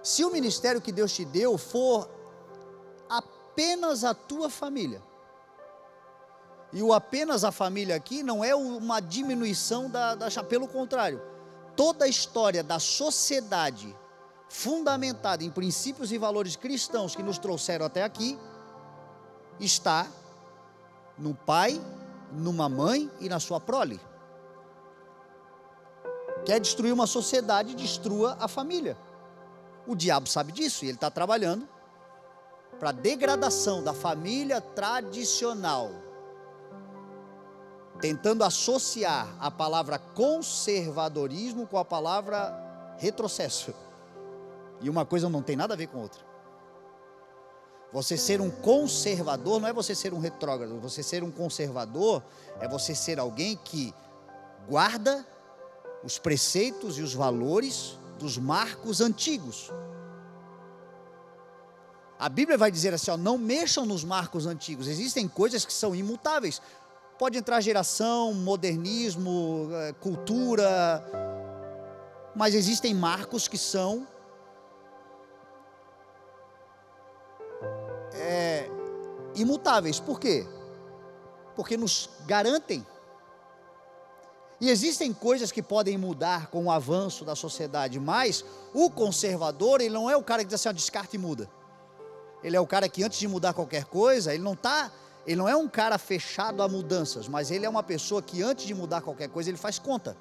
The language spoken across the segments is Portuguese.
Se o ministério que Deus te deu for apenas a tua família, e o apenas a família aqui não é uma diminuição pelo contrário, toda a história da sociedade fundamentada em princípios e valores cristãos que nos trouxeram até aqui, está no pai, numa mãe e na sua prole. Quer destruir uma sociedade, destrua a família. O diabo sabe disso e ele está trabalhando para a degradação da família tradicional, tentando associar a palavra conservadorismo com a palavra retrocesso. E uma coisa não tem nada a ver com outra. Você ser um conservador não é você ser um retrógrado. Você ser um conservador é você ser alguém que guarda os preceitos e os valores dos marcos antigos. A Bíblia vai dizer assim, não mexam nos marcos antigos. Existem coisas que são imutáveis. Pode entrar geração, modernismo, cultura, mas existem marcos que são imutáveis. Por quê? Porque nos garantem. E existem coisas que podem mudar com o avanço da sociedade, mas o conservador, ele não é o cara que diz assim, descarta e muda. Ele é o cara que antes de mudar qualquer coisa, ele não é um cara fechado a mudanças, mas ele é uma pessoa que antes de mudar qualquer coisa, ele faz conta.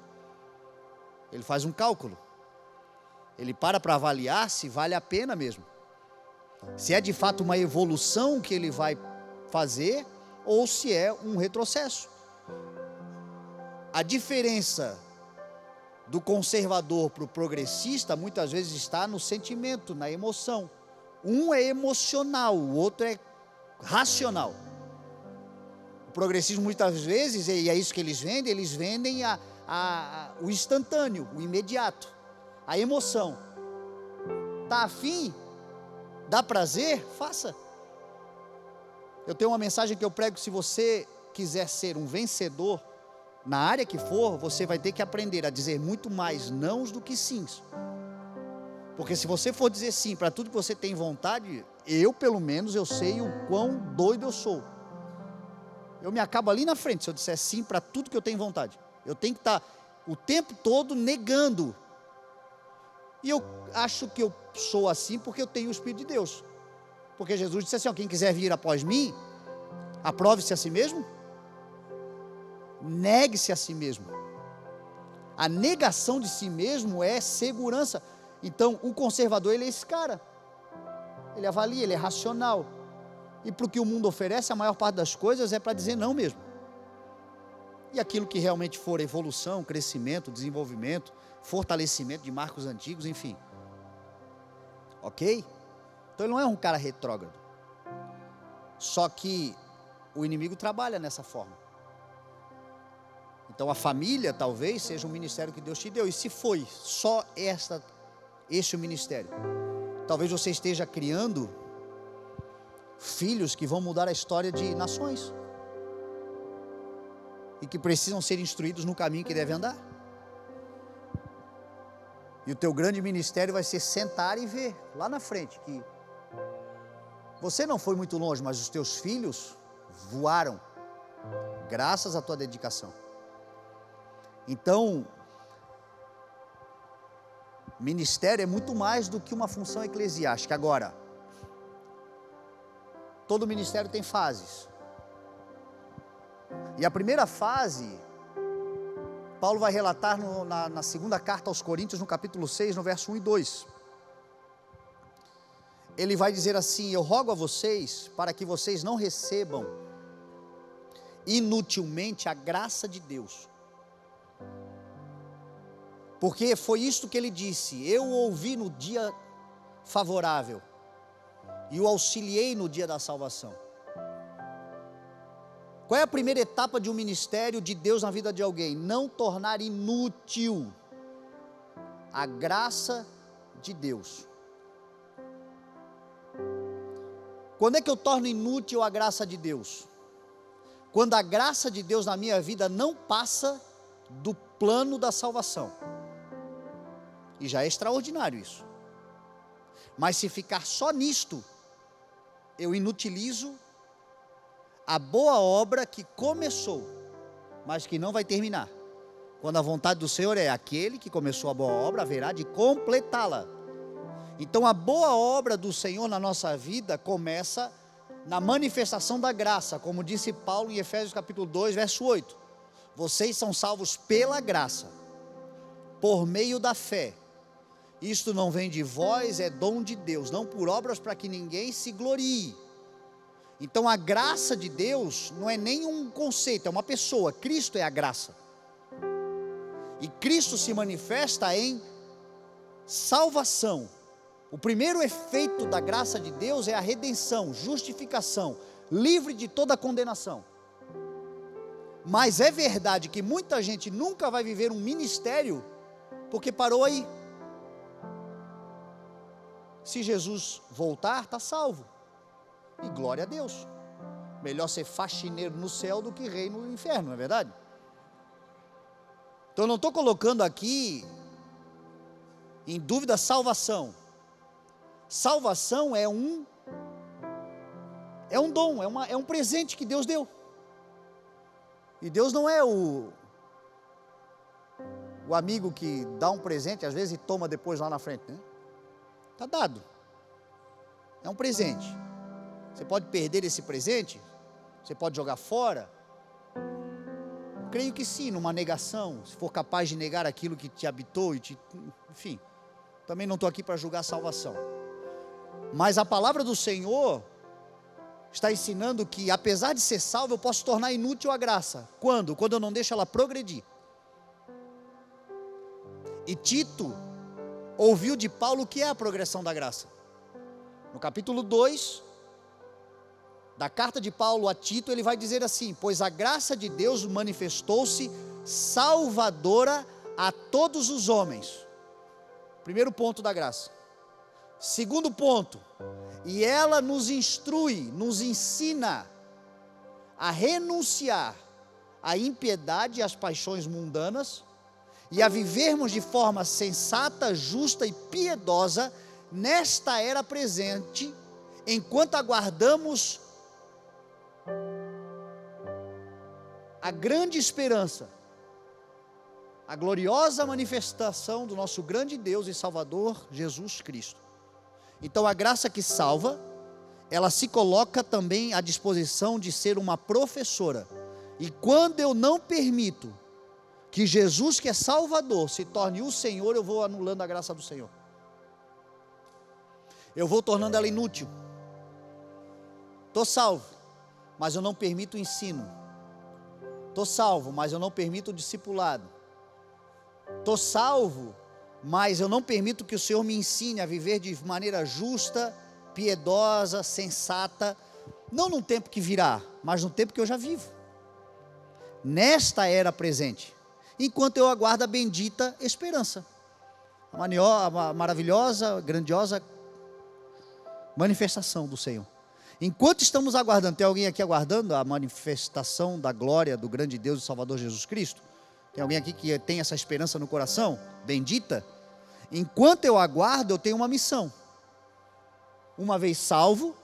Ele faz um cálculo. Ele para avaliar se vale a pena mesmo. Se é de fato uma evolução que ele vai fazer, ou se é um retrocesso. A diferença do conservador para o progressista, muitas vezes está no sentimento, na emoção. Um é emocional, o outro é racional. O progressismo muitas vezes, e é isso que eles vendem o instantâneo, o imediato, a emoção. Está afim? Dá prazer? Faça. Eu tenho uma mensagem que eu prego: se você quiser ser um vencedor, na área que for, você vai ter que aprender a dizer muito mais nãos do que sims. Porque se você for dizer sim para tudo que você tem vontade, pelo menos eu sei o quão doido eu sou. Eu me acabo ali na frente se eu disser sim para tudo que eu tenho vontade. Eu tenho que estar o tempo todo negando. E eu acho que eu sou assim porque eu tenho o Espírito de Deus. Porque Jesus disse assim, quem quiser vir após mim, aprove-se a si mesmo, negue-se a si mesmo. A negação de si mesmo é segurança. Então o conservador, ele é esse cara, ele avalia, ele é racional, e para o que o mundo oferece, a maior parte das coisas é para dizer não mesmo. E aquilo que realmente for evolução, crescimento, desenvolvimento, fortalecimento de marcos antigos, enfim, ok? Então ele não é um cara retrógrado. Só que o inimigo trabalha nessa forma. Então a família talvez seja um ministério que Deus te deu, e se foi só este o ministério, talvez você esteja criando filhos que vão mudar a história de nações, e que precisam ser instruídos no caminho que devem andar. E o teu grande ministério vai ser sentar e ver lá na frente que você não foi muito longe, mas os teus filhos voaram, graças à tua dedicação. Então, ministério é muito mais do que uma função eclesiástica. Agora, todo ministério tem fases. E a primeira fase, Paulo vai relatar na segunda carta aos Coríntios, no capítulo 6, no verso 1 e 2. Ele vai dizer assim: eu rogo a vocês para que vocês não recebam inutilmente a graça de Deus. Porque foi isto que ele disse: eu o ouvi no dia favorável e o auxiliei no dia da salvação. Qual é a primeira etapa de um ministério de Deus na vida de alguém? Não tornar inútil a graça de Deus. Quando é que eu torno inútil a graça de Deus? Quando a graça de Deus na minha vida não passa do plano da salvação. E já é extraordinário isso. Mas se ficar só nisto, eu inutilizo a boa obra que começou, mas que não vai terminar. Quando a vontade do Senhor é aquele que começou a boa obra, haverá de completá-la. Então a boa obra do Senhor na nossa vida começa na manifestação da graça, como disse Paulo em Efésios capítulo 2, verso 8. Vocês são salvos pela graça, por meio da fé. Isto não vem de vós, é dom de Deus, não por obras para que ninguém se glorie. Então a graça de Deus não é nem um conceito, é uma pessoa. Cristo é a graça. E Cristo se manifesta em salvação. O primeiro efeito da graça de Deus é a redenção, justificação, livre de toda condenação. Mas é verdade que muita gente nunca vai viver um ministério porque parou aí. Se Jesus voltar, está salvo. E glória a Deus. Melhor ser faxineiro no céu do que rei no inferno, não é verdade? Então eu não estou colocando aqui em dúvida salvação. Salvação é um dom, é um presente que Deus deu. E Deus não é o amigo que dá um presente às vezes e toma depois lá na frente, né? Está dado. É um presente. Você pode perder esse presente? Você pode jogar fora? Creio que sim, numa negação, se for capaz de negar aquilo que te habitou enfim, também não estou aqui para julgar a salvação. Mas a palavra do Senhor está ensinando que, apesar de ser salvo, eu posso tornar inútil a graça. Quando? Quando eu não deixo ela progredir. E Tito ouviu de Paulo o que é a progressão da graça. No capítulo 2 da carta de Paulo a Tito, ele vai dizer assim: pois a graça de Deus manifestou-se salvadora a todos os homens. Primeiro ponto da graça. Segundo ponto, e ela nos instrui, nos ensina a renunciar à impiedade e às paixões mundanas e a vivermos de forma sensata, justa e piedosa nesta era presente, enquanto aguardamos a grande esperança, a gloriosa manifestação do nosso grande Deus e Salvador Jesus Cristo. Então a graça que salva, ela se coloca também à disposição de ser uma professora. E quando eu não permito que Jesus, que é Salvador, se torne o Senhor, eu vou anulando a graça do Senhor. Eu vou tornando ela inútil. Estou salvo, mas eu não permito o ensino. Estou salvo, mas eu não permito o discipulado. Estou salvo, mas eu não permito que o Senhor me ensine a viver de maneira justa, piedosa, sensata, não no tempo que virá, mas no tempo que eu já vivo, nesta era presente, enquanto eu aguardo a bendita esperança, a maravilhosa, grandiosa manifestação do Senhor. Enquanto estamos aguardando, tem alguém aqui aguardando a manifestação da glória do grande Deus e Salvador Jesus Cristo? Tem alguém aqui que tem essa esperança no coração, bendita? Enquanto eu aguardo, eu tenho uma missão. Uma vez salvo,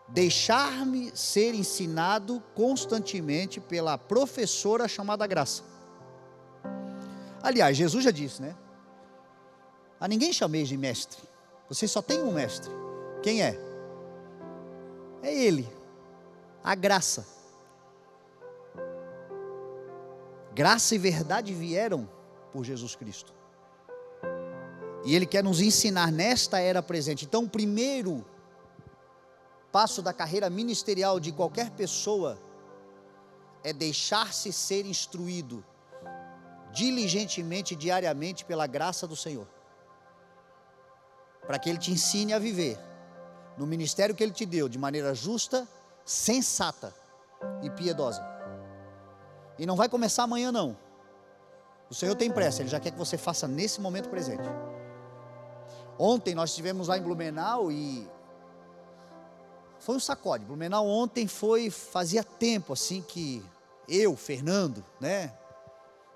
deixar-me ser ensinado constantemente pela professora chamada graça. Aliás, Jesus já disse, né? A ninguém chameis de mestre, vocês só têm um mestre. Quem é? É Ele, a graça. Graça e verdade vieram por Jesus Cristo. E Ele quer nos ensinar nesta era presente. Então o primeiro passo da carreira ministerial de qualquer pessoa é deixar-se ser instruído diligentemente, diariamente, pela graça do Senhor, para que Ele te ensine a viver no ministério que Ele te deu, de maneira justa, sensata e piedosa. E não vai começar amanhã não. O Senhor tem pressa, Ele já quer que você faça nesse momento presente. Ontem nós estivemos lá em Blumenau e foi um sacode. Blumenau ontem fazia tempo assim que eu, Fernando, né,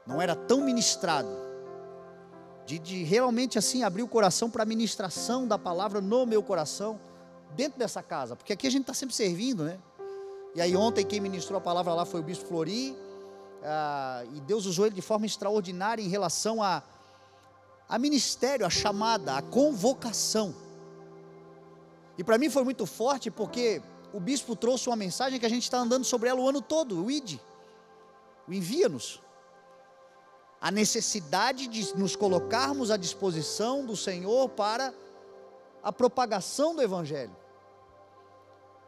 não era tão ministrado de realmente assim abrir o coração para a ministração da palavra no meu coração, dentro dessa casa, porque aqui a gente está sempre servindo, né? E aí ontem quem ministrou a palavra lá foi o bispo Flori, e Deus usou ele de forma extraordinária em relação a ministério, a chamada, a convocação. E para mim foi muito forte, porque o bispo trouxe uma mensagem que a gente está andando sobre ela o ano todo, o ID, o envia-nos. A necessidade de nos colocarmos à disposição do Senhor para a propagação do Evangelho.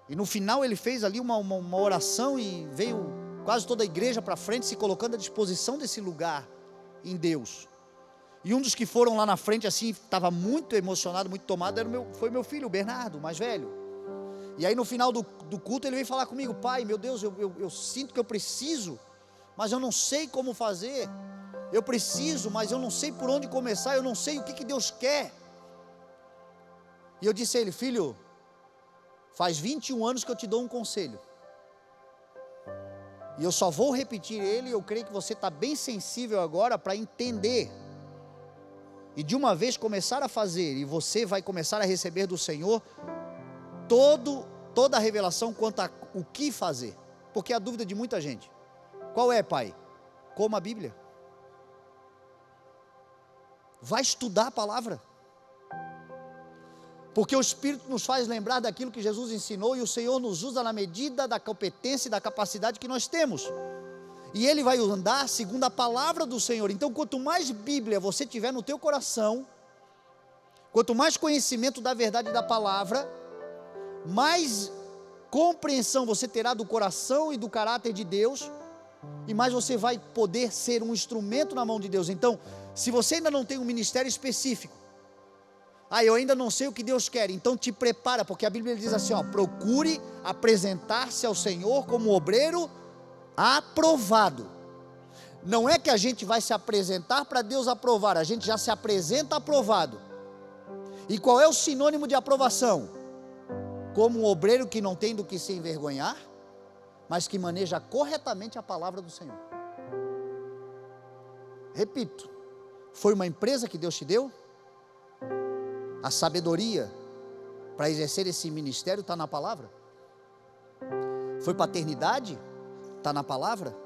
E no final ele fez ali uma oração e veio quase toda a igreja para frente, se colocando à disposição desse lugar em Deus. E um dos que foram lá na frente assim, estava muito emocionado, muito tomado, foi meu filho, o Bernardo, o mais velho. E aí no final do culto ele veio falar comigo: pai, meu Deus, eu sinto que eu preciso, mas eu não sei como fazer. Eu preciso, mas eu não sei por onde começar, eu não sei o que Deus quer. E eu disse a ele: filho, faz 21 anos que eu te dou um conselho, e eu só vou repetir ele. Eu creio que você está bem sensível agora para entender, e de uma vez começar a fazer, e você vai começar a receber do Senhor toda a revelação quanto a o que fazer. Porque a dúvida de muita gente: qual é, pai? Como a Bíblia. Vai estudar a palavra, porque o Espírito nos faz lembrar daquilo que Jesus ensinou, e o Senhor nos usa na medida da competência e da capacidade que nós temos, e Ele vai andar segundo a palavra do Senhor. Então quanto mais Bíblia você tiver no teu coração, quanto mais conhecimento da verdade da palavra, mais compreensão você terá do coração e do caráter de Deus, e mais você vai poder ser um instrumento na mão de Deus. Então, se você ainda não tem um ministério específico, eu ainda não sei o que Deus quer, então te prepara, porque a Bíblia diz assim, procure apresentar-se ao Senhor como obreiro aprovado. Não é que a gente vai se apresentar para Deus aprovar, a gente já se apresenta aprovado. E qual é o sinônimo de aprovação? Como um obreiro que não tem do que se envergonhar, mas que maneja corretamente a palavra do Senhor. Repito, foi uma empresa que Deus te deu? A sabedoria para exercer esse ministério está na palavra? Foi paternidade? Está na palavra?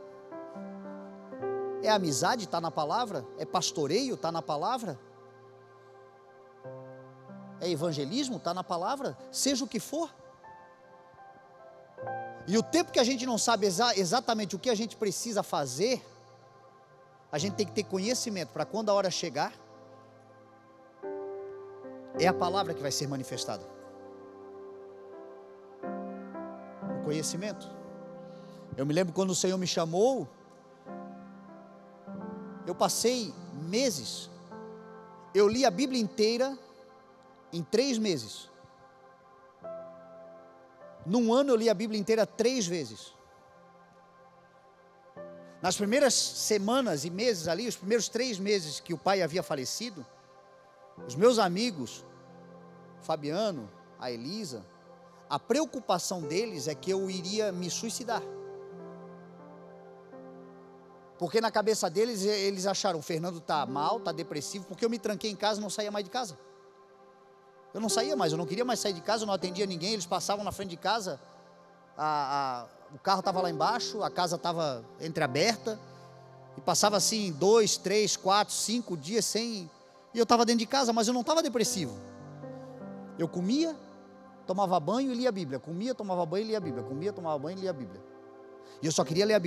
É amizade? Está na palavra? É pastoreio? Está na palavra? É evangelismo? Está na palavra? Seja o que for. E o tempo que a gente não sabe exatamente o que a gente precisa fazer, a gente tem que ter conhecimento para quando a hora chegar, é a palavra que vai ser manifestada. O conhecimento. Eu me lembro quando o Senhor me chamou, eu passei meses, eu li a Bíblia inteira em 3 meses. Num ano eu li a Bíblia inteira 3 vezes. Nas primeiras semanas e meses ali, os primeiros 3 meses que o pai havia falecido, os meus amigos, Fabiano, a Elisa, a preocupação deles é que eu iria me suicidar. Porque na cabeça deles, eles acharam: o Fernando está mal, está depressivo, porque eu me tranquei em casa e não saía mais de casa. Eu não saía mais, eu não queria mais sair de casa, eu não atendia ninguém, eles passavam na frente de casa, o carro estava lá embaixo, a casa estava entreaberta, e passava assim 2, 3, 4, 5 dias sem, e eu estava dentro de casa, mas eu não estava depressivo. Eu comia, tomava banho e lia a Bíblia, comia, tomava banho e lia a Bíblia, comia, tomava banho e lia a Bíblia, e eu só queria ler a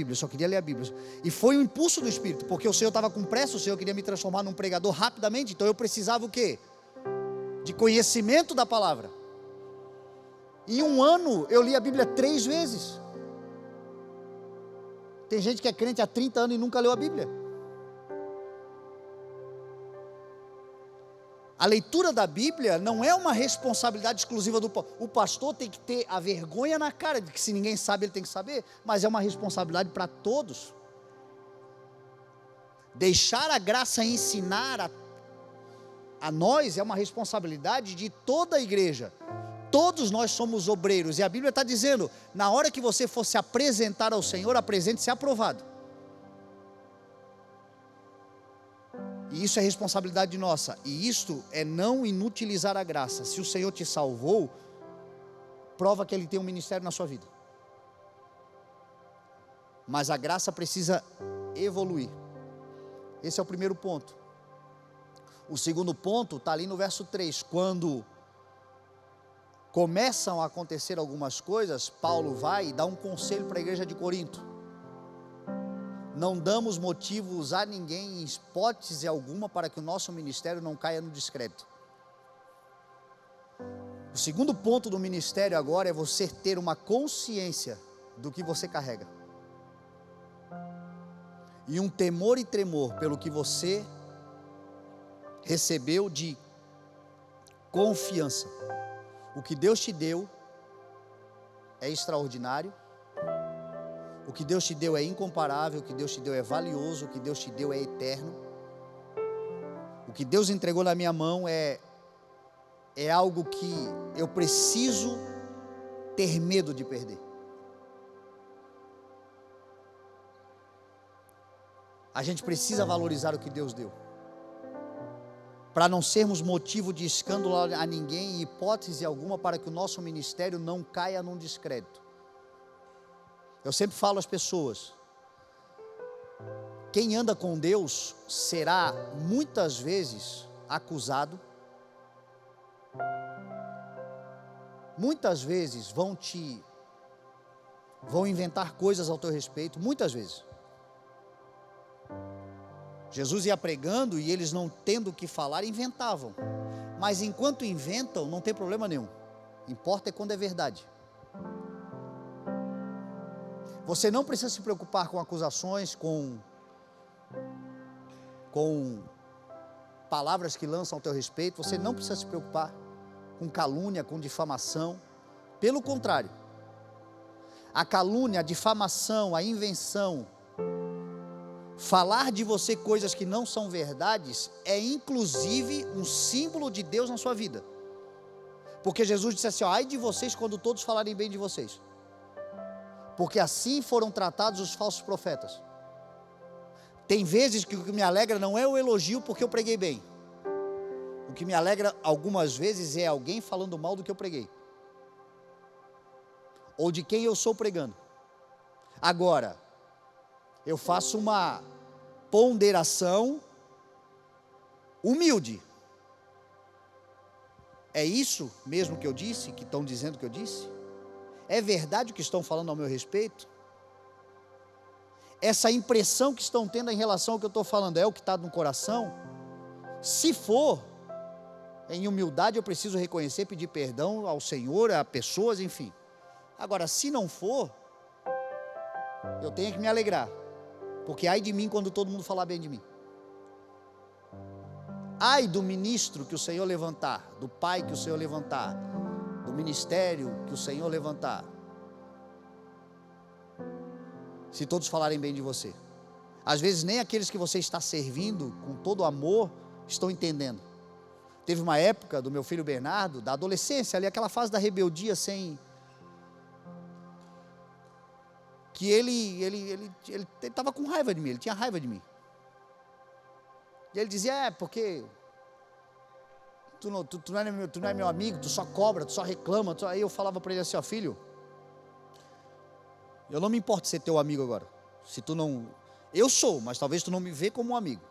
Bíblia, e foi um impulso do Espírito, porque o Senhor estava com pressa, o Senhor queria me transformar num pregador rapidamente, então eu precisava o quê? De conhecimento da palavra. Em um ano eu li a Bíblia 3 vezes. Tem gente que é crente há 30 anos e nunca leu a Bíblia. A leitura da Bíblia não é uma responsabilidade exclusiva do pastor. O pastor tem que ter a vergonha na cara de que se ninguém sabe, ele tem que saber, mas é uma responsabilidade para todos. Deixar a graça ensinar a nós é uma responsabilidade de toda a igreja. Todos nós somos obreiros, e a Bíblia está dizendo: na hora que você for se apresentar ao Senhor, apresente-se aprovado. E isso é responsabilidade nossa. E isto é não inutilizar a graça. Se o Senhor te salvou, prova que Ele tem um ministério na sua vida. Mas a graça precisa evoluir. Esse é o primeiro ponto. O segundo ponto está ali no verso 3. Quando começam a acontecer algumas coisas, Paulo vai e dá um conselho para a igreja de Corinto. Não damos motivos a ninguém, em hipótese alguma, para que o nosso ministério não caia no descrédito. O segundo ponto do ministério agora é você ter uma consciência do que você carrega. E um temor e tremor pelo que você recebeu de confiança. O que Deus te deu é extraordinário. O que Deus te deu é incomparável, o que Deus te deu é valioso, o que Deus te deu é eterno. O que Deus entregou na minha mão é algo que eu preciso ter medo de perder. A gente precisa valorizar o que Deus deu, para não sermos motivo de escândalo a ninguém, em hipótese alguma, para que o nosso ministério não caia num descrédito. Eu sempre falo às pessoas, quem anda com Deus será muitas vezes acusado, muitas vezes vão inventar coisas ao teu respeito, muitas vezes. Jesus ia pregando e eles, não tendo o que falar, inventavam. Mas enquanto inventam, não tem problema nenhum. Importa é quando é verdade. Você não precisa se preocupar com acusações, com palavras que lançam ao teu respeito. Você não precisa se preocupar com calúnia, com difamação. Pelo contrário, a calúnia, a difamação, a invenção, falar de você coisas que não são verdades, é inclusive um símbolo de Deus na sua vida. Porque Jesus disse assim, ó, ai de vocês quando todos falarem bem de vocês. Porque assim foram tratados os falsos profetas. Tem vezes que o que me alegra não é o elogio porque eu preguei bem. O que me alegra algumas vezes é alguém falando mal do que eu preguei, ou de quem eu sou pregando. Agora, eu faço uma ponderação humilde. É isso mesmo que eu disse, que estão dizendo que eu disse? É verdade o que estão falando ao meu respeito? Essa impressão que estão tendo em relação ao que eu estou falando é o que está no coração? Se for, em humildade eu preciso reconhecer, pedir perdão ao Senhor, a pessoas, enfim. Agora, se não for, eu tenho que me alegrar, porque ai de mim quando todo mundo falar bem de mim. Ai do ministro que o Senhor levantar, do pai que o Senhor levantar, do ministério que o Senhor levantar, se todos falarem bem de você. Às vezes nem aqueles que você está servindo com todo amor estão entendendo. Teve uma época do meu filho Bernardo, da adolescência, ali aquela fase da rebeldia que ele estava com raiva de mim, ele tinha raiva de mim. E ele dizia, porque tu não é meu amigo, tu só cobra, tu só reclama. Aí eu falava para ele assim, ó, filho, eu não me importo ser teu amigo agora. Se tu não, eu sou, mas talvez tu não me vê como um amigo,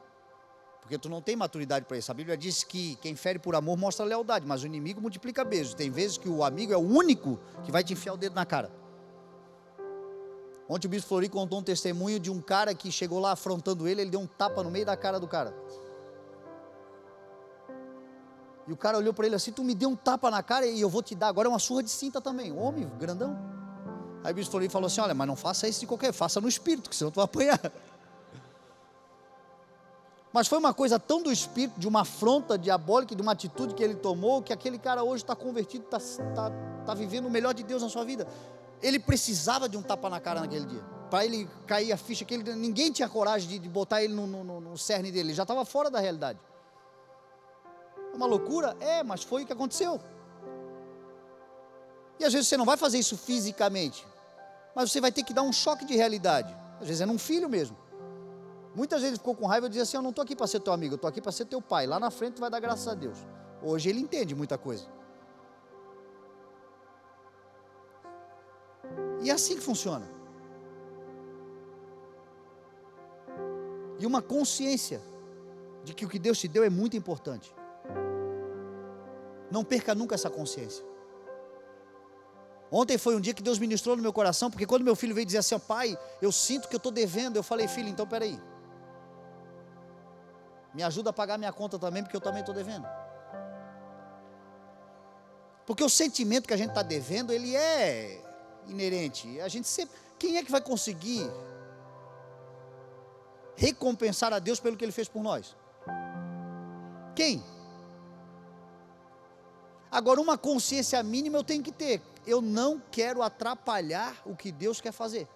porque tu não tem maturidade para isso. A Bíblia diz que quem fere por amor mostra lealdade, mas o inimigo multiplica beijos. Tem vezes que o amigo é o único que vai te enfiar o dedo na cara. Ontem o bispo Flori contou um testemunho de um cara que chegou lá afrontando ele deu um tapa no meio da cara do cara. E o cara olhou para ele assim, tu me deu um tapa na cara e eu vou te dar agora uma surra de cinta também. Homem, grandão. Aí o bispo Flori falou assim, olha, mas não faça isso de qualquer, faça no espírito, que senão tu vai apanhar. Mas foi uma coisa tão do espírito, de uma afronta diabólica, de uma atitude que ele tomou, que aquele cara hoje está convertido, está vivendo o melhor de Deus na sua vida. Ele precisava de um tapa na cara naquele dia, para ele cair a ficha, que ninguém tinha coragem de botar ele no cerne dele, ele já estava fora da realidade. É uma loucura? É, mas foi o que aconteceu. E às vezes você não vai fazer isso fisicamente, mas você vai ter que dar um choque de realidade. Às vezes é num filho mesmo. Muitas vezes ele ficou com raiva e dizia assim: eu não estou aqui para ser teu amigo, eu estou aqui para ser teu pai. Lá na frente tu vai dar graças a Deus. Hoje ele entende muita coisa. E é assim que funciona. E uma consciência de que o que Deus te deu é muito importante. Não perca nunca essa consciência. Ontem foi um dia que Deus ministrou no meu coração, porque quando meu filho veio dizer assim: ó, pai, eu sinto que eu estou devendo, eu falei: filho, então peraí, me ajuda a pagar minha conta também, porque eu também estou devendo. Porque o sentimento que a gente está devendo, ele é inerente. A gente sempre, quem é que vai conseguir recompensar a Deus pelo que Ele fez por nós? Quem? Agora, uma consciência mínima eu tenho que ter: eu não quero atrapalhar o que Deus quer fazer.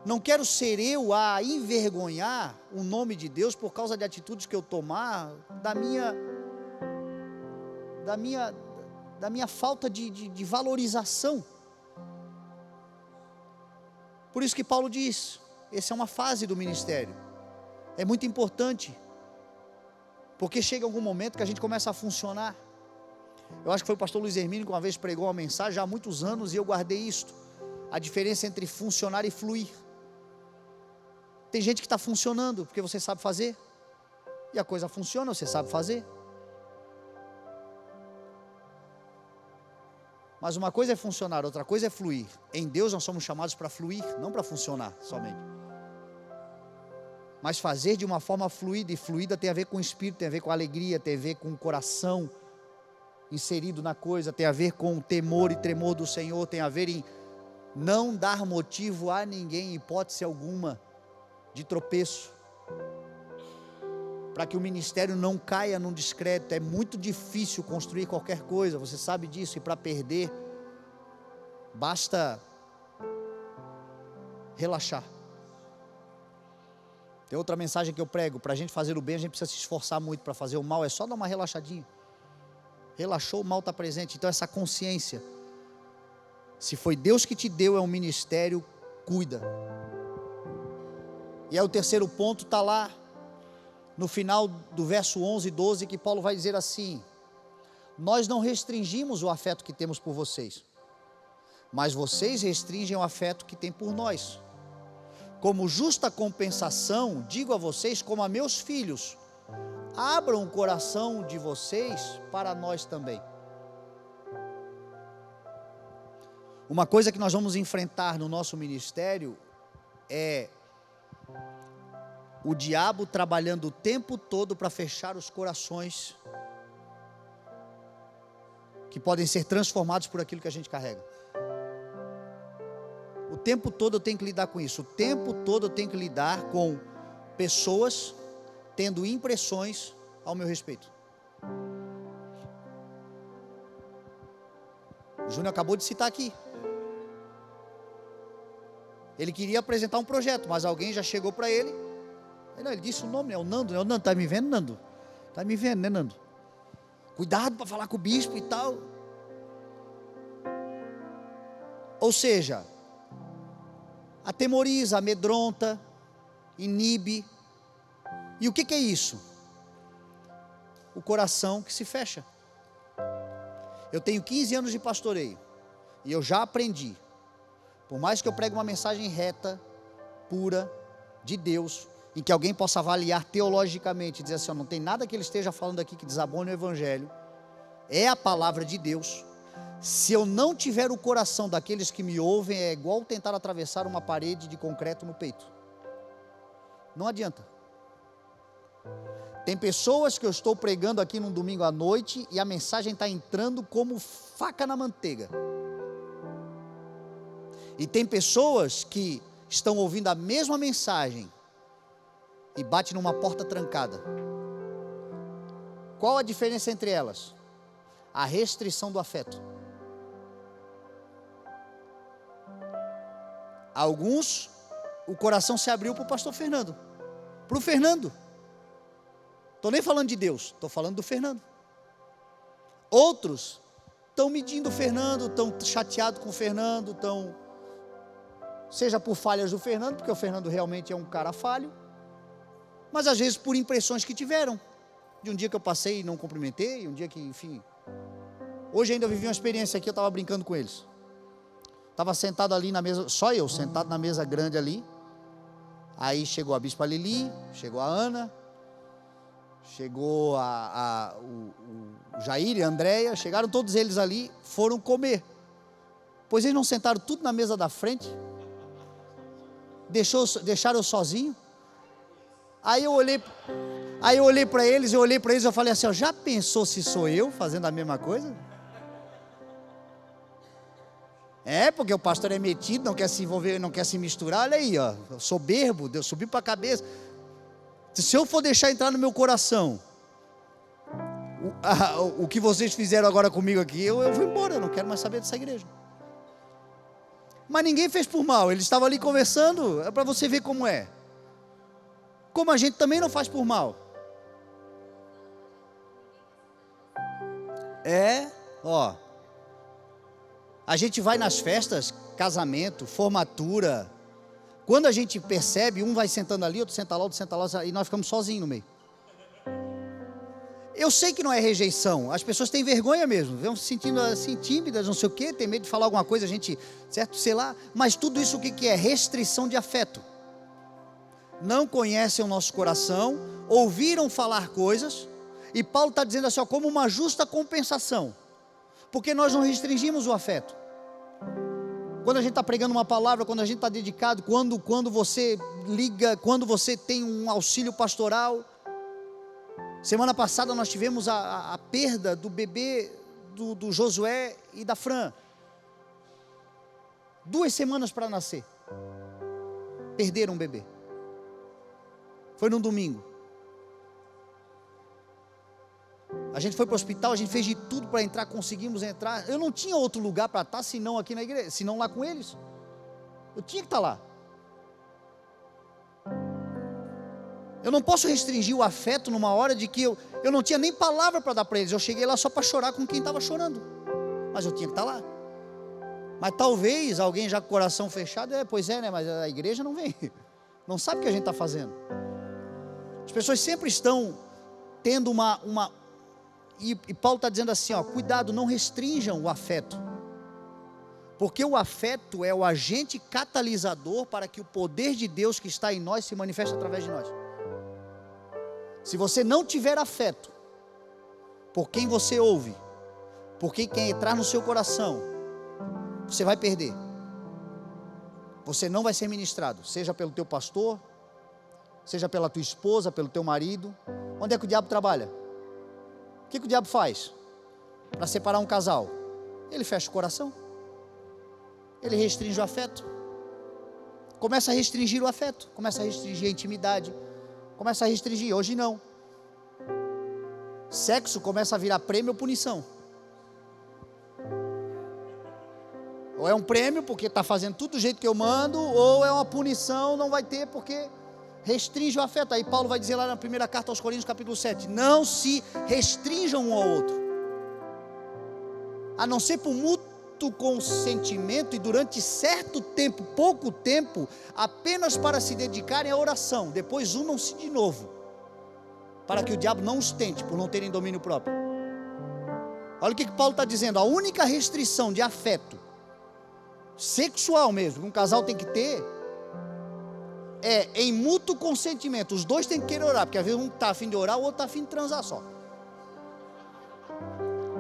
Não quero ser eu a envergonhar o nome de Deus por causa de atitudes que eu tomar, da minha falta de valorização. Por isso que Paulo diz, essa é uma fase do ministério, é muito importante, porque chega algum momento que a gente começa a funcionar. Eu acho que foi o pastor Luiz Hermínio que uma vez pregou uma mensagem, já há muitos anos, e eu guardei isto: a diferença entre funcionar e fluir. Tem gente que está funcionando porque você sabe fazer, e a coisa funciona, você sabe fazer. Mas uma coisa é funcionar, outra coisa é fluir. Em Deus nós somos chamados para fluir, não para funcionar somente. Mas fazer de uma forma fluida, e fluida tem a ver com o espírito, tem a ver com a alegria, tem a ver com o coração inserido na coisa, tem a ver com o temor e tremor do Senhor, tem a ver em não dar motivo a ninguém, hipótese alguma, de tropeço, para que o ministério não caia num descrédito. É muito difícil construir qualquer coisa, você sabe disso, e para perder, basta relaxar. Tem outra mensagem que eu prego: para a gente fazer o bem, a gente precisa se esforçar muito. Para fazer o mal, é só dar uma relaxadinha. Relaxou, o mal está presente. Então essa consciência, se foi Deus que te deu, é um ministério, cuida. E aí o terceiro ponto está lá, no final do verso 11 e 12, que Paulo vai dizer assim: nós não restringimos o afeto que temos por vocês, mas vocês restringem o afeto que têm por nós. Como justa compensação, digo a vocês como a meus filhos, abram o coração de vocês para nós também. Uma coisa que nós vamos enfrentar no nosso ministério é o diabo trabalhando o tempo todo para fechar os corações que podem ser transformados por aquilo que a gente carrega. O tempo todo eu tenho que lidar com isso. O tempo todo eu tenho que lidar com pessoas tendo impressões ao meu respeito. O Júnior acabou de citar aqui. Ele queria apresentar um projeto, mas alguém já chegou para ele. Ele disse o nome, é o Nando. O Nando, está me vendo, Nando? Está me vendo, né, Nando? Cuidado para falar com o bispo e tal. Ou seja, atemoriza, amedronta, inibe. E o que é isso? O coração que se fecha. Eu tenho 15 anos de pastoreio, e eu já aprendi, por mais que eu pregue uma mensagem reta, pura, de Deus, em que alguém possa avaliar teologicamente, dizer assim: não tem nada que ele esteja falando aqui que desabone o Evangelho, é a palavra de Deus. Se eu não tiver o coração daqueles que me ouvem, é igual tentar atravessar uma parede de concreto no peito. Não adianta. Tem pessoas que eu estou pregando aqui num domingo à noite e a mensagem está entrando como faca na manteiga. E tem pessoas que estão ouvindo a mesma mensagem e bate numa porta trancada. Qual a diferença entre elas? A restrição do afeto. Alguns, o coração se abriu para o pastor Fernando, para o Fernando. Estou nem falando de Deus, estou falando do Fernando. Outros estão medindo o Fernando, estão chateados com o Fernando, estão Seja por falhas do Fernando, porque o Fernando realmente é um cara falho, mas às vezes por impressões que tiveram, de um dia que eu passei e não cumprimentei, um dia que, enfim. Hoje ainda eu vivi uma experiência aqui, eu estava brincando com eles. Estava sentado ali na mesa, só eu, sentado na mesa grande ali. Aí chegou a Bispa Lili, chegou a Ana, chegou o Jair e a Andréia, chegaram todos eles ali, foram comer. Pois eles não sentaram tudo na mesa da frente, deixaram eu sozinho. Aí eu olhei para eles, eu falei assim, ó, já pensou se sou eu fazendo a mesma coisa? É, porque o pastor é metido, não quer se envolver, não quer se misturar, olha aí, ó, soberbo, Deus subiu para a cabeça. Se eu for deixar entrar no meu coração o que vocês fizeram agora comigo aqui, eu vou embora, eu não quero mais saber dessa igreja. Mas ninguém fez por mal, eles estavam ali conversando, é para você ver como é. Como a gente também não faz por mal. Ó. A gente vai nas festas, casamento, formatura. Quando a gente percebe, um vai sentando ali, outro senta lá, e nós ficamos sozinhos no meio. Eu sei que não é rejeição, as pessoas têm vergonha mesmo, vão se sentindo assim tímidas, não sei o quê, tem medo de falar alguma coisa, a gente, certo, sei lá, mas tudo isso o que é? Restrição de afeto. Não conhecem o nosso coração, ouviram falar coisas, e Paulo está dizendo assim, ó, como uma justa compensação, porque nós não restringimos o afeto. Quando a gente está pregando uma palavra, quando a gente está dedicado, quando você liga, quando você tem um auxílio pastoral. Semana passada nós tivemos a perda do bebê do Josué e da Fran. 2 semanas para nascer. Perderam um bebê. Foi num domingo. A gente foi para o hospital, a gente fez de tudo para entrar, conseguimos entrar. Eu não tinha outro lugar para estar, senão aqui na igreja, senão lá com eles. Eu tinha que estar lá. Eu não posso restringir o afeto numa hora de que eu não tinha nem palavra para dar para eles. Eu cheguei lá só para chorar com quem estava chorando. Mas eu tinha que estar lá. Mas talvez alguém já com o coração fechado, pois é, né? Mas a igreja não vem. Não sabe o que a gente está fazendo. As pessoas sempre estão tendo E Paulo está dizendo assim, ó, cuidado, não restringam o afeto. Porque o afeto é o agente catalisador para que o poder de Deus que está em nós se manifeste através de nós. Se você não tiver afeto por quem você ouve, por quem quer entrar no seu coração, você vai perder. Você não vai ser ministrado, seja pelo teu pastor, seja pela tua esposa, pelo teu marido. Onde é que o diabo trabalha? O que o diabo faz para separar um casal? Ele fecha o coração, ele restringe o afeto, começa a restringir o afeto, começa a restringir a intimidade, começa a restringir. Hoje não, sexo começa a virar prêmio ou punição. Ou é um prêmio porque está fazendo tudo do jeito que eu mando, ou é uma punição, não vai ter porque restringe o afeto. Aí Paulo vai dizer lá na primeira carta aos Coríntios, capítulo 7, não se restringam um ao outro, a não ser por mútuo consentimento e durante certo tempo, pouco tempo, apenas para se dedicarem à oração, depois unam-se de novo, para que o diabo não os tente por não terem domínio próprio. Olha o que Paulo está dizendo, a única restrição de afeto, sexual mesmo, que um casal tem que ter, é em mútuo consentimento. Os dois têm que querer orar, porque às vezes um está a fim de orar, o outro está a fim de transar só.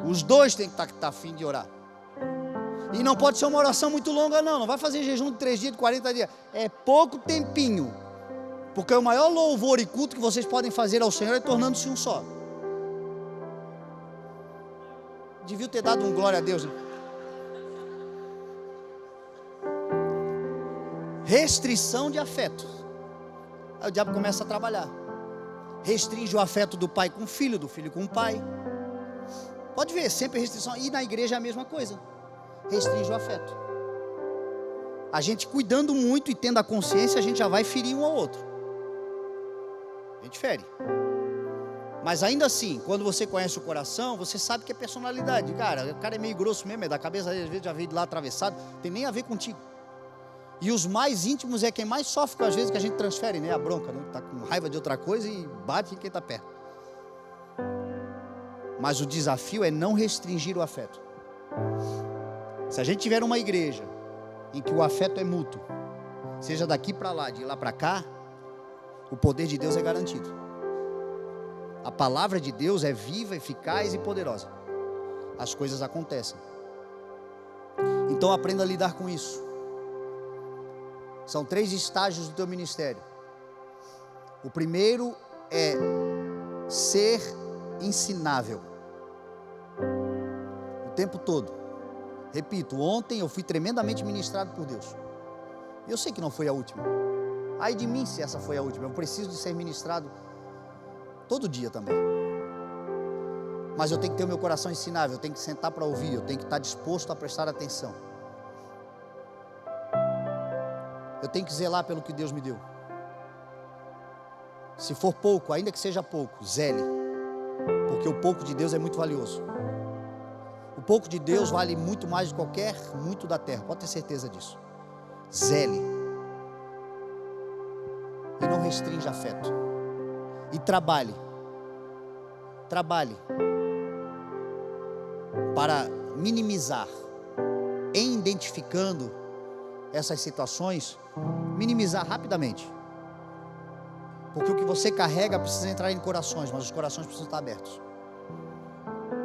Os dois têm que estar a fim de orar. E não pode ser uma oração muito longa, não vai fazer jejum de 3 dias, de 40 dias, é pouco tempinho, porque o maior louvor e culto que vocês podem fazer ao Senhor é tornando-se um só. Devia ter dado um glória a Deus, né? Restrição de afeto. Aí o diabo começa a trabalhar. Restringe o afeto do pai com o filho, do filho com o pai. Pode ver, sempre restrição. E na igreja é a mesma coisa. Restringe o afeto. A gente cuidando muito e tendo a consciência, a gente já vai ferir um ao outro. A gente fere. Mas ainda assim, quando você conhece o coração, você sabe que é personalidade. Cara, o cara é meio grosso mesmo, é da cabeça, às vezes já veio de lá atravessado, tem nem a ver contigo. E os mais íntimos é quem mais sofre, às vezes, que a gente transfere, né? A bronca, né? Está com raiva de outra coisa e bate em quem está perto. Mas o desafio é não restringir o afeto. Se a gente tiver uma igreja em que o afeto é mútuo, seja daqui para lá, de lá para cá, o poder de Deus é garantido. A palavra de Deus é viva, eficaz e poderosa. As coisas acontecem. Então aprenda a lidar com isso. São 3 estágios do teu ministério. O primeiro é ser ensinável. O tempo todo. Repito, ontem eu fui tremendamente ministrado por Deus. Eu sei que não foi a última. Ai de mim se essa foi a última. Eu preciso de ser ministrado todo dia também. Mas eu tenho que ter o meu coração ensinável. Eu tenho que sentar para ouvir. Eu tenho que estar disposto a prestar atenção. Eu tenho que zelar pelo que Deus me deu. Se for pouco, ainda que seja pouco, zele. Porque o pouco de Deus é muito valioso. O pouco de Deus vale muito mais do que qualquer muito da terra. Pode ter certeza disso. Zele. E não restrinja afeto. E trabalhe. Trabalhe. Para minimizar. Em identificando essas situações, minimizar rapidamente. Porque o que você carrega precisa entrar em corações, mas os corações precisam estar abertos.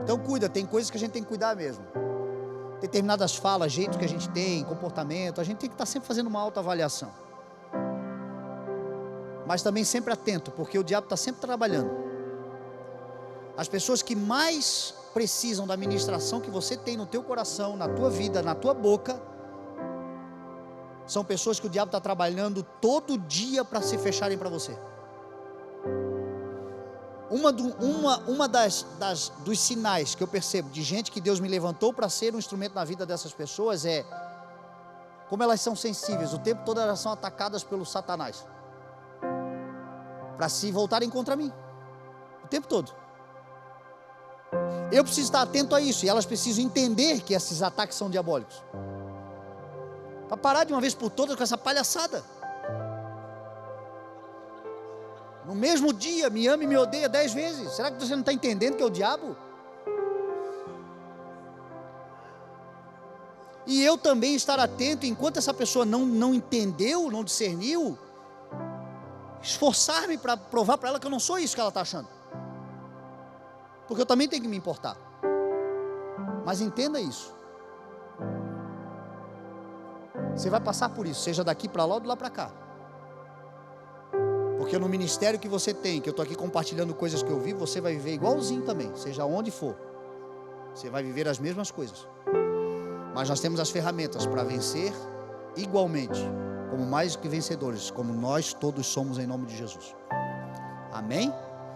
Então cuida, tem coisas que a gente tem que cuidar mesmo. Determinadas falas, jeito que a gente tem, comportamento, a gente tem que estar sempre fazendo uma autoavaliação. Mas também sempre atento, porque o diabo está sempre trabalhando. As pessoas que mais precisam da ministração que você tem no teu coração, na tua vida, na tua boca, são pessoas que o diabo está trabalhando todo dia para se fecharem para você. Dos sinais que eu percebo de gente que Deus me levantou para ser um instrumento na vida dessas pessoas é como elas são sensíveis. O tempo todo elas são atacadas pelo Satanás para se voltarem contra mim. O tempo todo. Eu preciso estar atento a isso. E elas precisam entender que esses ataques são diabólicos. Para parar de uma vez por todas com essa palhaçada. No mesmo dia, me ama e me odeia 10 vezes. Será que você não está entendendo que é o diabo? E eu também estar atento, enquanto essa pessoa não entendeu, não discerniu, esforçar-me para provar para ela que eu não sou isso que ela está achando. Porque eu também tenho que me importar. Mas entenda isso. Você vai passar por isso, seja daqui para lá ou de lá para cá. Porque no ministério que você tem, que eu estou aqui compartilhando coisas que eu vivo, você vai viver igualzinho também, seja onde for. Você vai viver as mesmas coisas. Mas nós temos as ferramentas para vencer igualmente, como mais que vencedores, como nós todos somos em nome de Jesus. Amém?